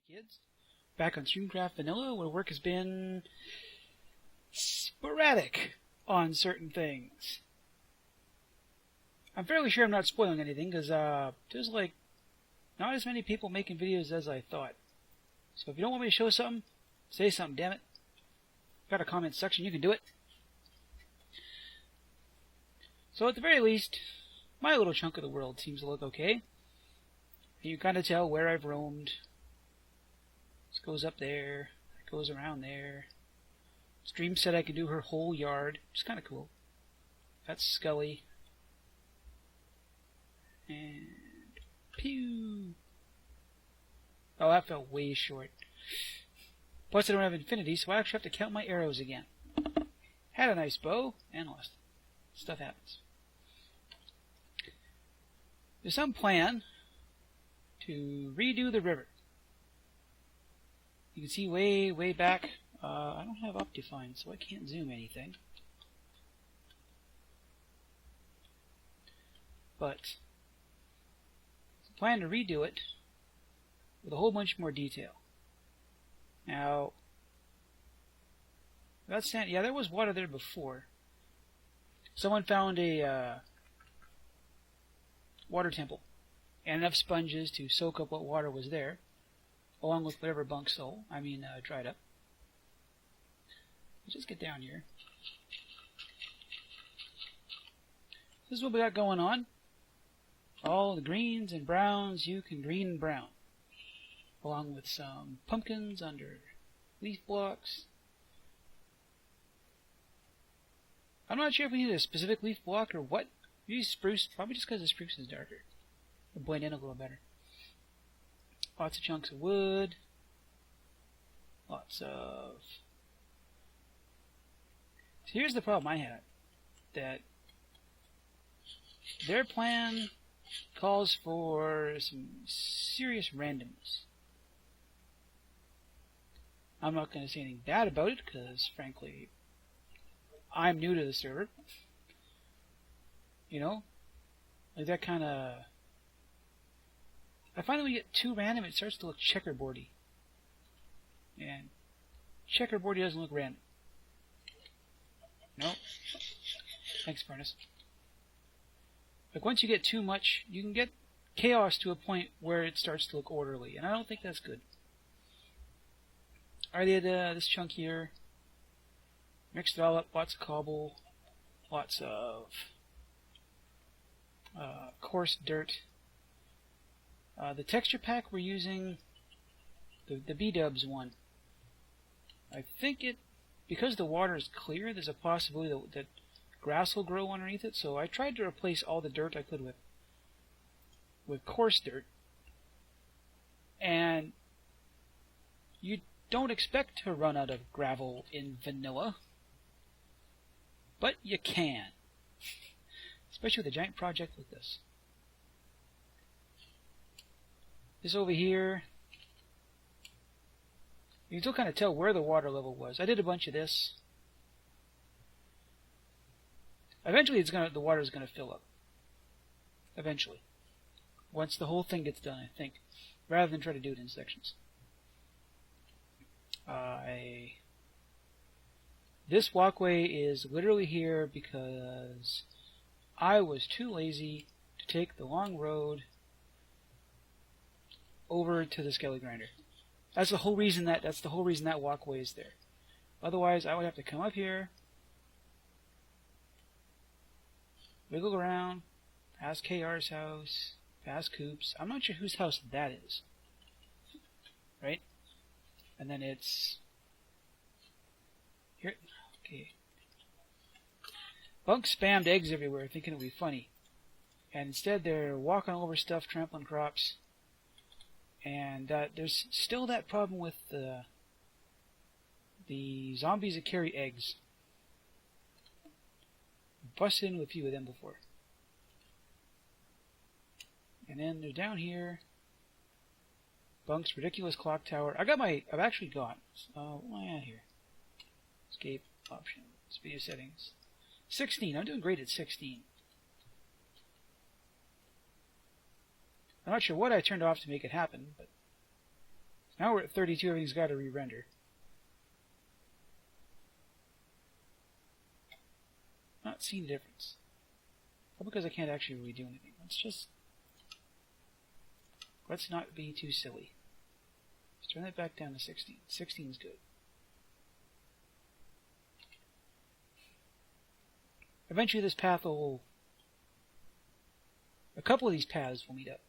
Kids. Back on StreamCraft Vanilla, where work has been sporadic on certain things. I'm fairly sure I'm not spoiling anything, because there's like not as many people making videos as I thought. So if you don't want me to show something, say something, damn it. Got a comment section, you can do it. So at the very least, my little chunk of the world seems to look okay. You can kind of tell where I've roamed. This goes up there, it goes around there. Stream said I could do her whole yard, which is kind of cool. That's Scully. And pew! Oh, that fell way short. Plus I don't have infinity, so I actually have to count my arrows again. Had a nice bow, and lost it. Stuff happens. There's some plan to redo the river. You can see way back. I don't have Optifine, so I can't zoom anything. But it's a plan to redo it with a whole bunch more detail. Now, that's sand. Yeah, there was water there before. Someone found a water temple and enough sponges to soak up what water was there, along with whatever bunk stole. Dried up. Let's just get down here. This is what we got going on. All the greens and browns you can green and brown, along with some pumpkins under leaf blocks. I'm not sure if we need a specific leaf block or what. Use spruce, probably just because the spruce is darker. It'll blend in a little better. Lots of chunks of wood. Lots of... So here's the problem I had. That their plan calls for some serious randomness. I'm not going to say anything bad about it, because, frankly, I'm new to the server. You know? Like that kind of... I find when we get too random, it starts to look checkerboardy. And checkerboardy doesn't look random. No. Thanks, Furnace. Like, once you get too much, you can get chaos to a point where it starts to look orderly, and I don't think that's good. I did this chunk here. Mixed it all up, lots of cobble, lots of coarse dirt. The texture pack we're using, the B-dubs one. I think because the water is clear, there's a possibility that grass will grow underneath it, so I tried to replace all the dirt I could with coarse dirt. And you don't expect to run out of gravel in vanilla, but you can. Especially with a giant project like this. This over here, you can still kind of tell where the water level was. I did a bunch of this. Eventually the water is going to fill up. Eventually. Once the whole thing gets done, I think. Rather than try to do it in sections. This walkway is literally here because I was too lazy to take the long road over to the skelly grinder. That's the whole reason that walkway is there. Otherwise, I would have to come up here, wiggle around, past KR's house, past Coop's. I'm not sure whose house that is. Right? And then it's here. Okay. Bunk spammed eggs everywhere, thinking it would be funny. And instead, they're walking over stuff, trampling crops. And there's still that problem with the zombies that carry eggs. Busted in with a few of them before. And then they're down here. Bunk's ridiculous clock tower. I've actually got. What am I at here? Escape option. Video settings. 16. I'm doing great at 16. I'm not sure what I turned off to make it happen, but Now we're at 32, everything's got to re-render. Not seeing a difference. Probably because I can't actually really do anything. Let's not be too silly. Let's turn that back down to 16. 16 is good. Eventually this path will... A couple of these paths will meet up.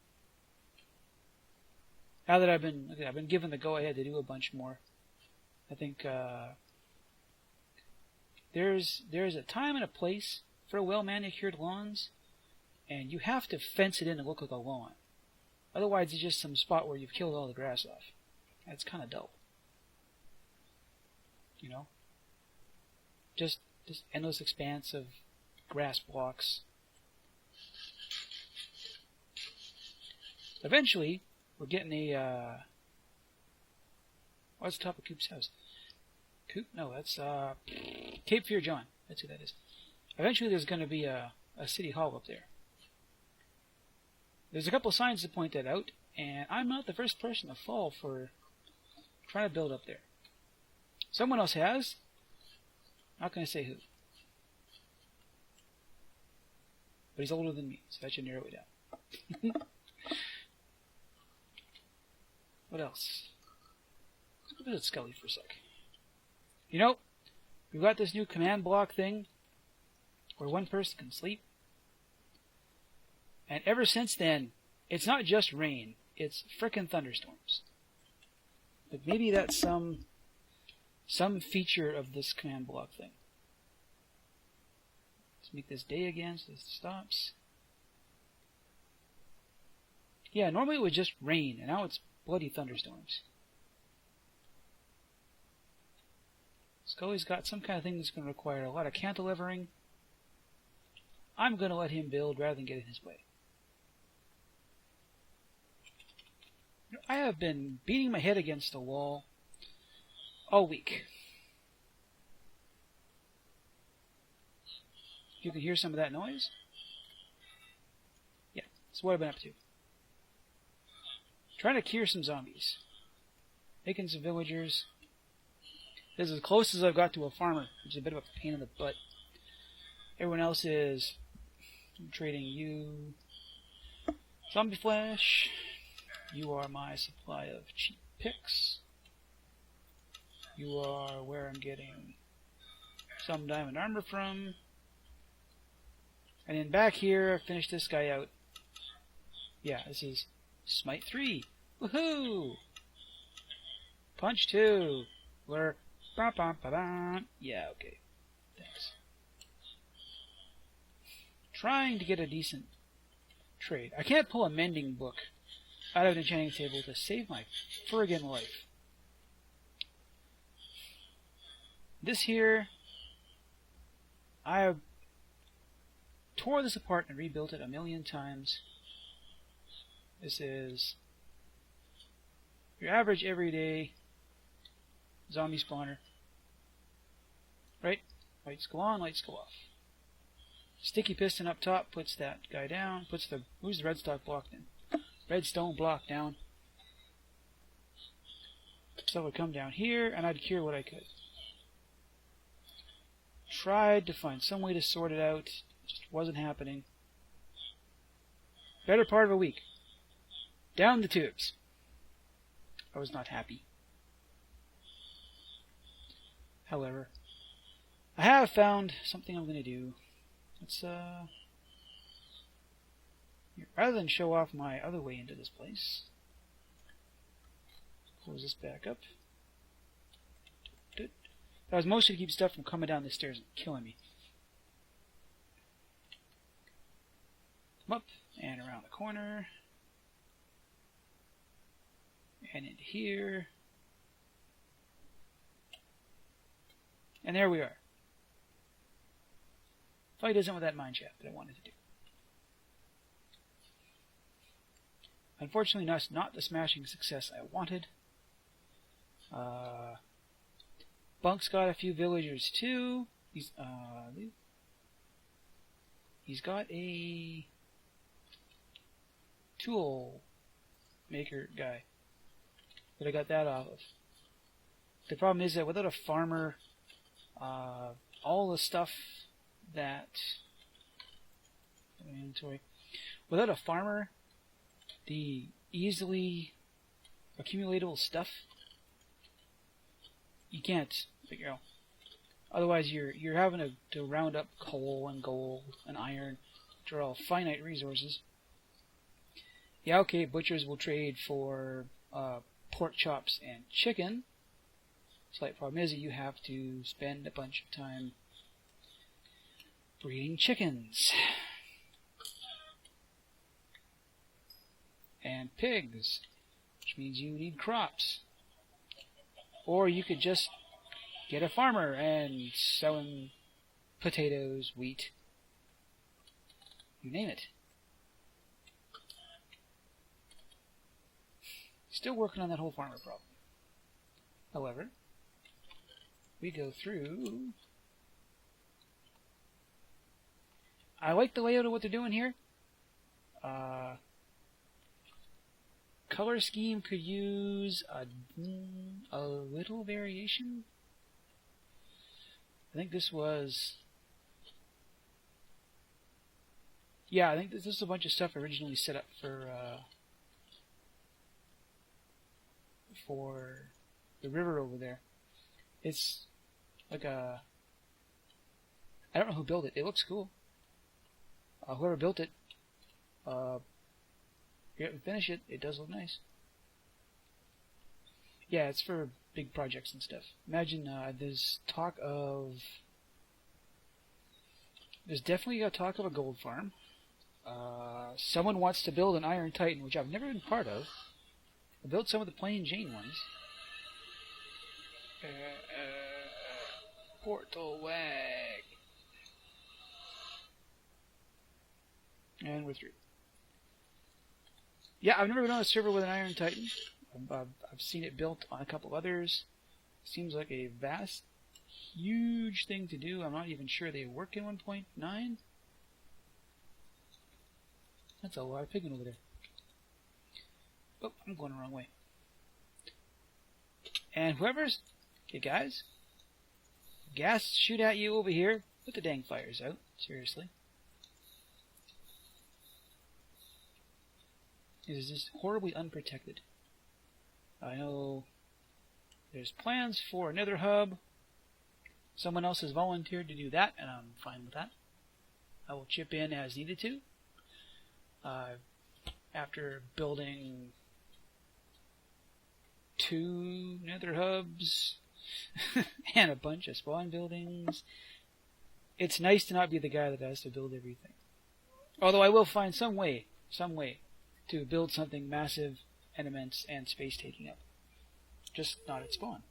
Now that I've been given the go-ahead to do a bunch more, I think there's a time and a place for well-manicured lawns, and you have to fence it in to look like a lawn. Otherwise, it's just some spot where you've killed all the grass off. That's kind of dull. You know? Just endless expanse of grass blocks. Eventually, we're getting a... what's the top of Coop's house? Coop? No, that's Cape Fear John. That's who that is. Eventually, there's going to be a city hall up there. There's a couple of signs to point that out, and I'm not the first person to fall for trying to build up there. Someone else has. Not going to say who. But he's older than me, so that should narrow it down. What else? Let's go visit Scully for a sec. You know, we've got this new command block thing where one person can sleep. And ever since then, it's not just rain, it's frickin' thunderstorms. But maybe that's some feature of this command block thing. Let's make this day again so this stops. Yeah, normally it would just rain, and now it's bloody thunderstorms. Scully's got some kind of thing that's going to require a lot of cantilevering. I'm going to let him build rather than get in his way. I have been beating my head against the wall all week. You can hear some of that noise? Yeah, that's what I've been up to. Trying to cure some zombies. Making some villagers. This is as close as I've got to a farmer, which is a bit of a pain in the butt. Everyone else is trading you zombie flesh. You are my supply of cheap picks. You are where I'm getting some diamond armor from. And then back here, I finished this guy out. Yeah, this is Smite 3. Woohoo! Punch 2. Where... Yeah, okay. Thanks. Trying to get a decent trade. I can't pull a mending book out of an enchanting table to save my friggin' life. This here, I tore this apart and rebuilt it 1,000,000 times. This is your average everyday zombie spawner. Right? Lights go on, lights go off. Sticky piston up top puts that guy down, moves the redstone block in. Redstone block down. So it would come down here, and I'd cure what I could. Tried to find some way to sort it out. It just wasn't happening. Better part of a week. Down the tubes. I was not happy. However, I have found something I'm going to do. Let's, rather than show off my other way into this place, close this back up. That was mostly to keep stuff from coming down the stairs and killing me. Come up and around the corner. And into here. And there we are. Fight isn't with that mine shaft that I wanted to do. Unfortunately, not the smashing success I wanted. Bunk's got a few villagers too. He's got a tool maker guy. that I got that off of. The problem is that without a farmer, all the stuff that inventory, without a farmer, the easily accumulatable stuff, you can't figure out. Otherwise, you're having to round up coal and gold and iron, which are all finite resources. Yeah, okay, butchers will trade for pork chops and chicken. Slight problem is that you have to spend a bunch of time breeding chickens. And pigs, which means you need crops. Or you could just get a farmer and sell him potatoes, wheat, you name it. Still working on that whole farmer problem. However, we go through. I like the layout of what they're doing here. Color scheme could use a little variation. I think this was... Yeah, I think this is a bunch of stuff originally set up for the river over there. It's like a... I don't know who built it. It looks cool. Whoever built it, if you haven't finished it, it does look nice. Yeah, it's for big projects and stuff. Imagine there's talk of... There's definitely a talk of a gold farm. Someone wants to build an Iron Titan, which I've never been part of. I built some of the Plain Jane ones. Portal wag. And we're through. Yeah, I've never been on a server with an Iron Titan. I've seen it built on a couple of others. Seems like a vast, huge thing to do. I'm not even sure they work in 1.9. That's a lot of pigment over there. Oh, I'm going the wrong way. And whoever's... Okay, guys. Gas shoot at you over here. Put the dang fires out. Seriously. It is just horribly unprotected. I know there's plans for another hub. Someone else has volunteered to do that, and I'm fine with that. I will chip in as needed to. After building 2 nether hubs and a bunch of spawn buildings, it's nice to not be the guy that has to build everything. Although I will find some way to build something massive and immense and space-taking up. Just not at spawn.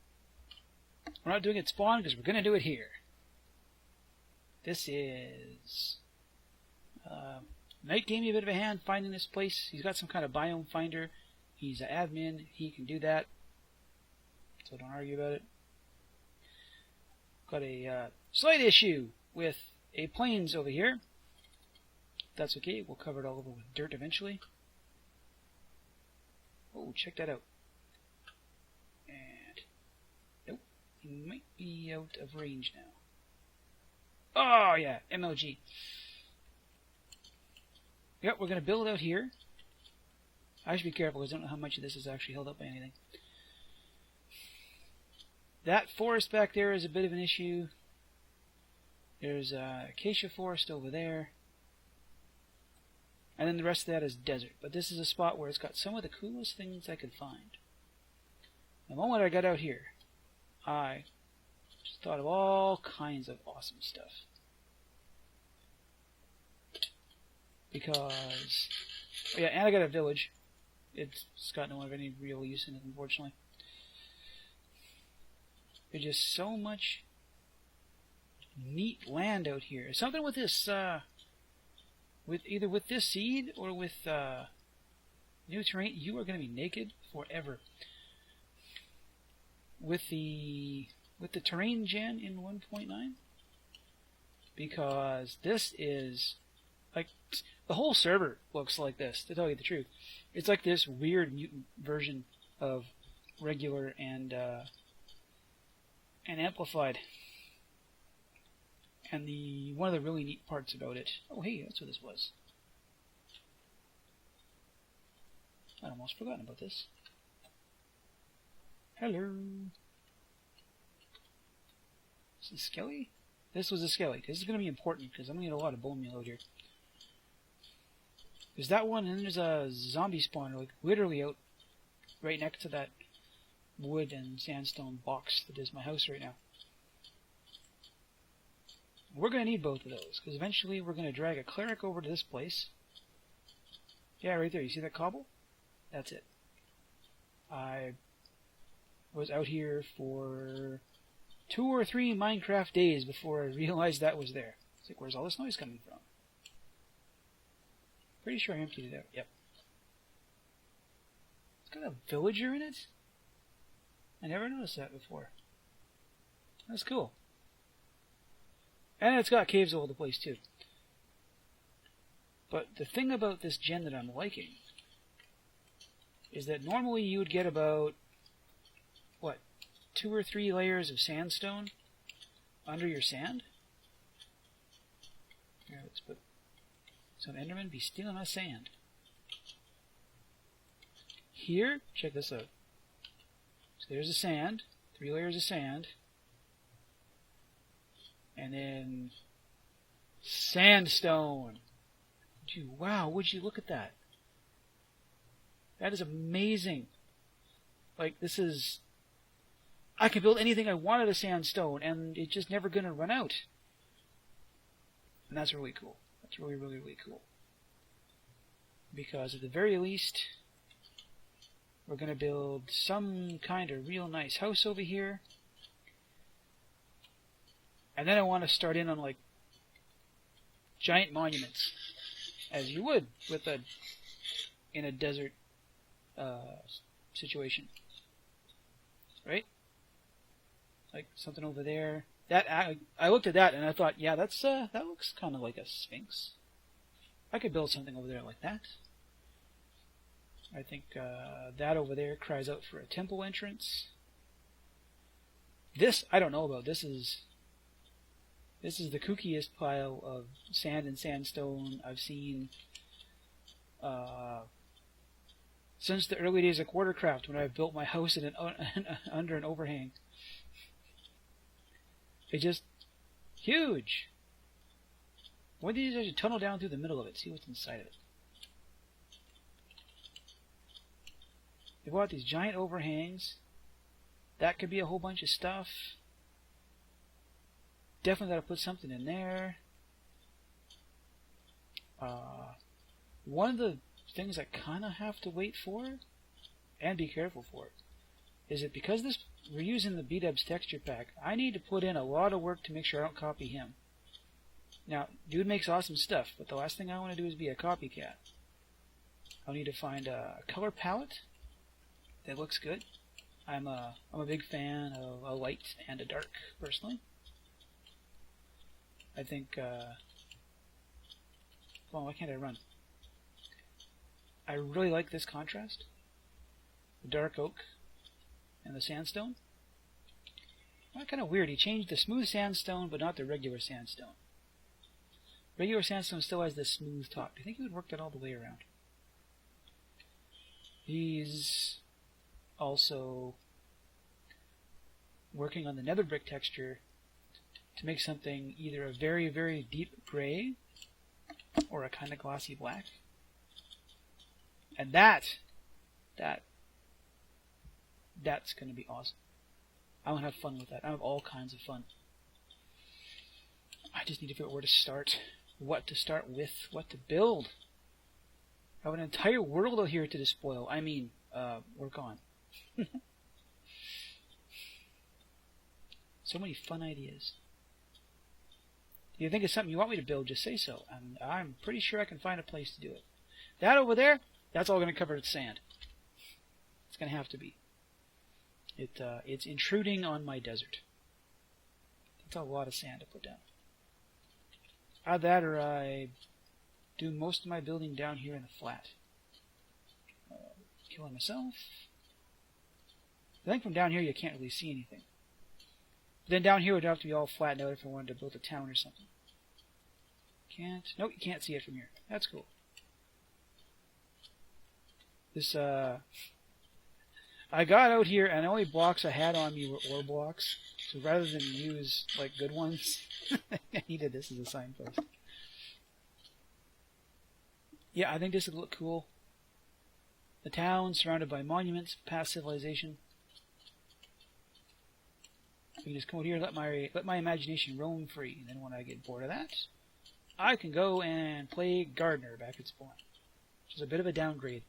We're not doing it at spawn because we're going to do it here. This is... Knight gave me a bit of a hand finding this place. He's got some kind of biome finder. He's an admin. He can do that. So don't argue about it. Got a slight issue with a plains over here. That's okay. We'll cover it all over with dirt eventually. Oh, check that out. And... Nope. He might be out of range now. Oh, yeah. MLG. Yep, we're going to build out here. I should be careful because I don't know how much of this is actually held up by anything. That forest back there is a bit of an issue. There's acacia forest over there. And then the rest of that is desert. But this is a spot where it's got some of the coolest things I could find. The moment I got out here, I just thought of all kinds of awesome stuff. Because... Oh yeah, and I got a village. It's got no any real use in it, unfortunately. There's just so much neat land out here. Something with this, either with this seed or with new terrain, you are going to be naked forever. With the terrain gen in 1.9, because this is like the whole server looks like this. To tell you the truth, it's like this weird mutant version of regular and amplified. And one of the really neat parts about it... Oh, hey, that's what this was. I'd almost forgotten about this. Hello. Is this a skelly? This was a skelly. This is going to be important because I'm going to get a lot of bone meal out here. There's that one, and then there's a zombie spawner, like literally out right next to that wood and sandstone box that is my house right now. We're going to need both of those, because eventually we're going to drag a cleric over to this place. Yeah, right there. You see that cobble? That's it. I was out here for 2 or 3 Minecraft days before I realized that was there. It's like, where's all this noise coming from? Pretty sure I emptied it out. Yep. It's got a villager in it? I never noticed that before. That's cool. And it's got caves all over the place too. But the thing about this gen that I'm liking is that normally you would get about, what, 2 or 3 layers of sandstone under your sand? Here, let's put some Enderman be stealing my sand. Here, check this out. So there's the sand, 3 layers of sand. And then sandstone. Wow, would you look at that? That is amazing. Like, this is... I can build anything I want out of sandstone, and it's just never going to run out. And that's really cool. That's really, really, really cool. Because at the very least, we're going to build some kind of real nice house over here. And then I want to start in on, like, giant monuments, as you would with in a desert situation, right? Like something over there. That I looked at that and I thought, yeah, that looks kind of like a sphinx. I could build something over there like that. I think that over there cries out for a temple entrance. This I don't know about. This is the kookiest pile of sand and sandstone I've seen since the early days of Quartercraft, when I built my house in under an overhang. It's just huge. One of these I should tunnel down through the middle of it, see what's inside of it. They bought these giant overhangs. That could be a whole bunch of stuff. Definitely got to put something in there. One of the things I kind of have to wait for, and be careful for, is that because we're using the B-Dubs texture pack, I need to put in a lot of work to make sure I don't copy him. Now, dude makes awesome stuff, but the last thing I want to do is be a copycat. I'll need to find a color palette that looks good. I'm a big fan of a light and a dark, personally. I think, well, why can't I run? I really like this contrast. The dark oak and the sandstone. Well, kind of weird. He changed the smooth sandstone, but not the regular sandstone. Regular sandstone still has this smooth top. Do you think he would work that all the way around? He's also working on the nether brick texture to make something either a very, very deep gray or a kind of glossy black. And that's going to be awesome. I want to have fun with that. I have all kinds of fun. I just need to figure out where to start, what to start with, what to build. I have an entire world out here to despoil. I mean, work on. So many fun ideas. If you think of something you want me to build, just say so. And I'm pretty sure I can find a place to do it. That over there, that's all going to cover with sand. It's going to have to be. It's intruding on my desert. That's a lot of sand to put down. Either that or I do most of my building down here in the flat. Killing myself. I think from down here you can't really see anything. But then down here it would have to be all flattened out if I wanted to build a town or something. Can't. Nope, you can't see it from here. That's cool. This, I got out here and the only blocks I had on me were ore blocks. So rather than use, like, good ones, I needed this as a signpost. Yeah, I think this would look cool. The town surrounded by monuments, past civilization. I can just come out here and let my imagination roam free. And then when I get bored of that, I can go and play gardener back at spawn. Which is a bit of a downgrade.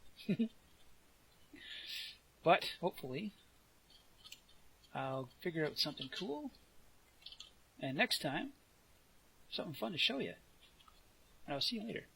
But, hopefully, I'll figure out something cool. And next time, something fun to show you. And I'll see you later.